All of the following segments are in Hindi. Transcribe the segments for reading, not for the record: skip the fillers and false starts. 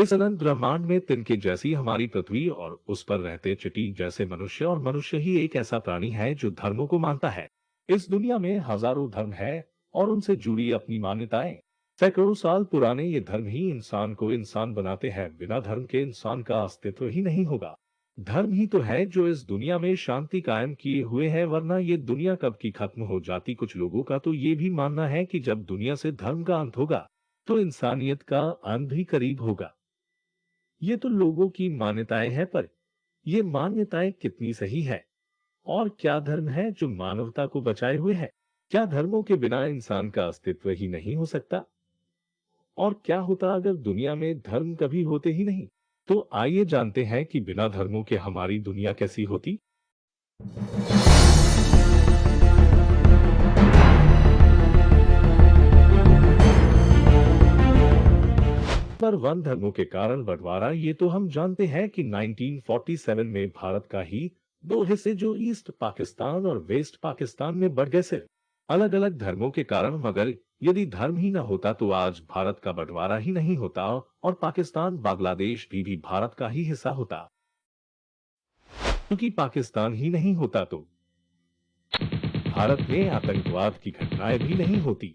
इस अनंत ब्रह्मांड में तिनके जैसी हमारी पृथ्वी और उस पर रहते चींटी जैसे मनुष्य, और मनुष्य ही एक ऐसा प्राणी है जो धर्मों को मानता है। इस दुनिया में हजारों धर्म है और उनसे जुड़ी अपनी मान्यताएं। सैकड़ों साल पुराने ये धर्म ही इंसान को इंसान बनाते हैं। बिना धर्म के इंसान का अस्तित्व ही नहीं होगा। धर्म ही तो है जो इस दुनिया में शांति कायम किए हुए है, वरना ये दुनिया कब की खत्म हो जाती। कुछ लोगों का तो ये भी मानना है कि जब दुनिया से धर्म का अंत होगा तो इंसानियत का अंत भी करीब होगा। ये तो लोगों की मान्यताएं हैं, पर ये मान्यताएं कितनी सही है? और क्या धर्म है जो मानवता को बचाए हुए है? क्या धर्मों के बिना इंसान का अस्तित्व ही नहीं हो सकता? और क्या होता अगर दुनिया में धर्म कभी होते ही नहीं? तो आइए जानते हैं कि बिना धर्मों के हमारी दुनिया कैसी होती। पर वन धर्मों के कारण बंटवारा, ये तो हम जानते हैं कि 1947 में भारत का ही दो हिस्से जो ईस्ट पाकिस्तान और वेस्ट पाकिस्तान में बढ़ गए, सिर्फ अलग अलग धर्मों के कारण। मगर यदि धर्म ही न होता तो आज भारत का बंटवारा ही नहीं होता और पाकिस्तान बांग्लादेश भी भारत का ही हिस्सा होता। क्योंकि पाकिस्तान ही नहीं होता तो भारत में आतंकवाद की घटनाएं भी नहीं होती,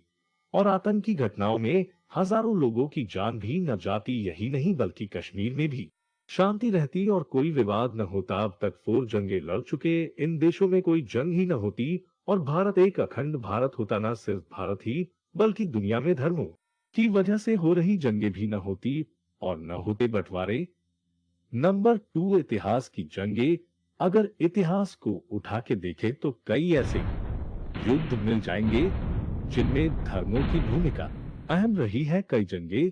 और आतंकी घटनाओं में हजारों लोगों की जान भी न जाती। यही नहीं बल्कि कश्मीर में भी शांति रहती और कोई विवाद न होता। अब तक 4 जंगें लड़ चुके इन देशों में कोई जंग ही न होती और भारत एक अखंड भारत होता। न सिर्फ भारत ही बल्कि दुनिया में धर्मों की वजह से हो रही जंगें भी न होती और न होते बंटवारे। नंबर 2, इतिहास की जंगें। अगर इतिहास को उठा के देखें तो कई ऐसे युद्ध मिल जाएंगे जिनमें धर्मों की भूमिका अहम रही है। कई जंगें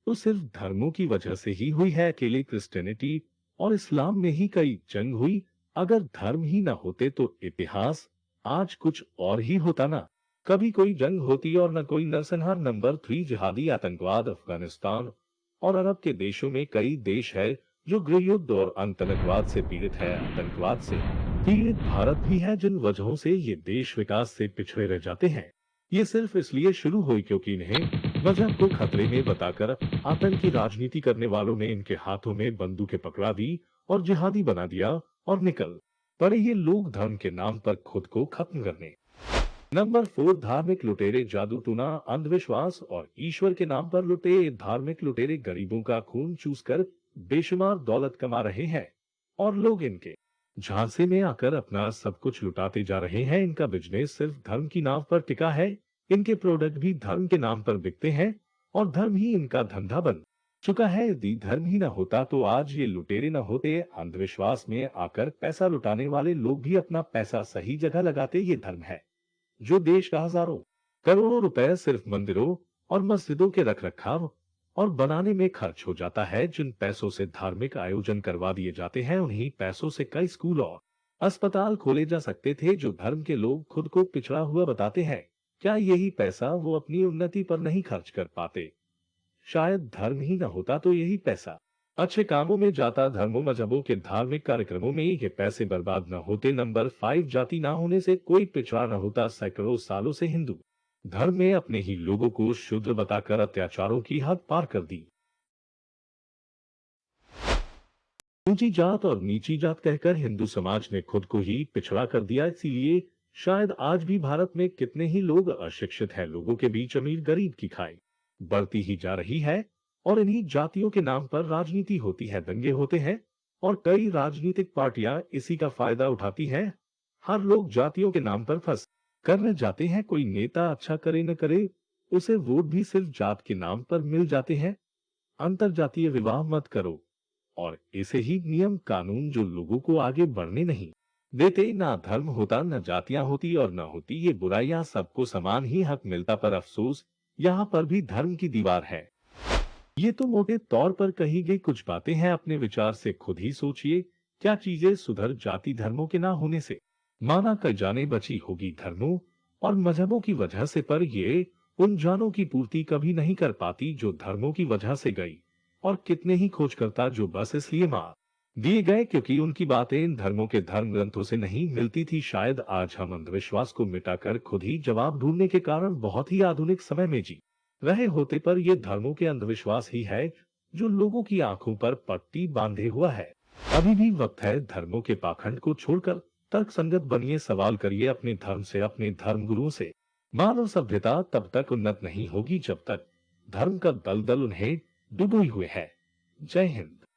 तो सिर्फ धर्मों की वजह से ही हुई है। अकेले क्रिश्चियनिटी और इस्लाम में ही कई जंग हुई। अगर धर्म ही ना होते तो इतिहास आज कुछ और ही होता ना। कभी कोई जंग होती और न कोई नरसंहार। नंबर 3, जिहादी आतंकवाद। अफगानिस्तान और अरब के देशों में कई देश है जो गृह युद्ध और आतंकवाद से पीड़ित है। आतंकवाद से पीड़ित भारत भी है, जिन वजहों से ये देश विकास से पिछड़े रह जाते हैं। ये सिर्फ इसलिए शुरू हुई क्योंकि इन्हें मजहब को खतरे में बताकर आतंकी राजनीति करने वालों ने इनके हाथों में बंदूकें पकड़ा दी और जिहादी बना दिया और निकल पड़े ये लोग धर्म के नाम पर खुद को खत्म करने। नंबर 4, धार्मिक लुटेरे। जादू टूना, अंधविश्वास और ईश्वर के नाम पर लुटे धार्मिक लुटेरे गरीबों का खून चूस कर बेशुमार दौलत कमा रहे हैं और लोग इनके झांसे में आकर अपना सब कुछ लुटाते जा रहे हैं। इनका बिजनेस सिर्फ धर्म की नाव पर टिका है। इनके प्रोडक्ट भी धर्म के नाम पर बिकते हैं और धर्म ही इनका धंधा बन चुका है। यदि धर्म ही न होता तो आज ये लुटेरे न होते। अंधविश्वास में आकर पैसा लुटाने वाले लोग भी अपना पैसा सही जगह लगाते। ये धर्म है जो देश का हजारों करोड़ों रुपए सिर्फ मंदिरों और मस्जिदों के रख रखाव और बनाने में खर्च हो जाता है। जिन पैसों से धार्मिक आयोजन करवा दिए जाते हैं, उन्हीं पैसों से कई स्कूल और अस्पताल खोले जा सकते थे जो धर्म के लोग खुद को पिछड़ा हुआ बताते हैं। क्या यही पैसा वो अपनी उन्नति पर नहीं खर्च कर पाते? शायद धर्म ही न होता तो यही पैसा अच्छे कामों में जाता। धर्मों मजहबों के धार्मिक कार्यक्रमों में ये पैसे बर्बाद न होते। नंबर 5, जाति ना होने से कोई पिछड़ा न होता। सैकड़ों सालों से हिंदू धर्म में अपने ही लोगों को शूद्र बताकर अत्याचारों की हद पार कर दी। ऊंची जात और नीची जात कहकर हिंदू समाज ने खुद को ही पिछड़ा कर दिया। इसीलिए शायद आज भी भारत में कितने ही लोग अशिक्षित हैं। लोगों के बीच अमीर गरीब की खाई बढ़ती ही जा रही है और इन्हीं जातियों के नाम पर राजनीति होती है, दंगे होते हैं और कई राजनीतिक पार्टियां इसी का फायदा उठाती हैं। हर लोग जातियों के नाम पर फंस कर रह जाते हैं। कोई नेता अच्छा करे न करे, उसे वोट भी सिर्फ जात के नाम पर मिल जाते हैं। अंतर जातीय विवाह मत करो और ऐसे ही नियम कानून जो लोगों को आगे बढ़ने नहीं देते। ना धर्म होता, न जातियां होती और न होती ये बुराइयां। सबको समान ही हक मिलता। पर अफसोस यहाँ पर भी धर्म की दीवार है। ये तो मोटे तौर पर कही गई कुछ बातें हैं। अपने विचार से खुद ही सोचिए, क्या चीजें सुधर जाती धर्मों के ना होने से? माना कर जाने बची होगी धर्मों और मजहबों की वजह से, पर ये उन जानों की पूर्ति कभी नहीं कर पाती जो धर्मों की वजह से गई। और कितने ही खोजकर्ता जो बस इसलिए मार दिए गए क्योंकि उनकी बातें इन धर्मों के धर्म ग्रंथों से नहीं मिलती थी। शायद आज हम अंधविश्वास को मिटाकर खुद ही जवाब ढूंढने के कारण बहुत ही आधुनिक समय में जी रहे होते, पर यह धर्मों के अंधविश्वास ही है जो लोगों की आंखों पर पट्टी बांधे हुआ है। अभी भी वक्त है धर्मों के पाखंड को छोड़कर तर्क संगत बनिए, सवाल करिए अपने धर्म से, अपने धर्म गुरुओं से। मानव सभ्यता तब तक उन्नत नहीं होगी जब तक धर्म का दलदल उन्हें डुबोए हुए है। जय हिंद।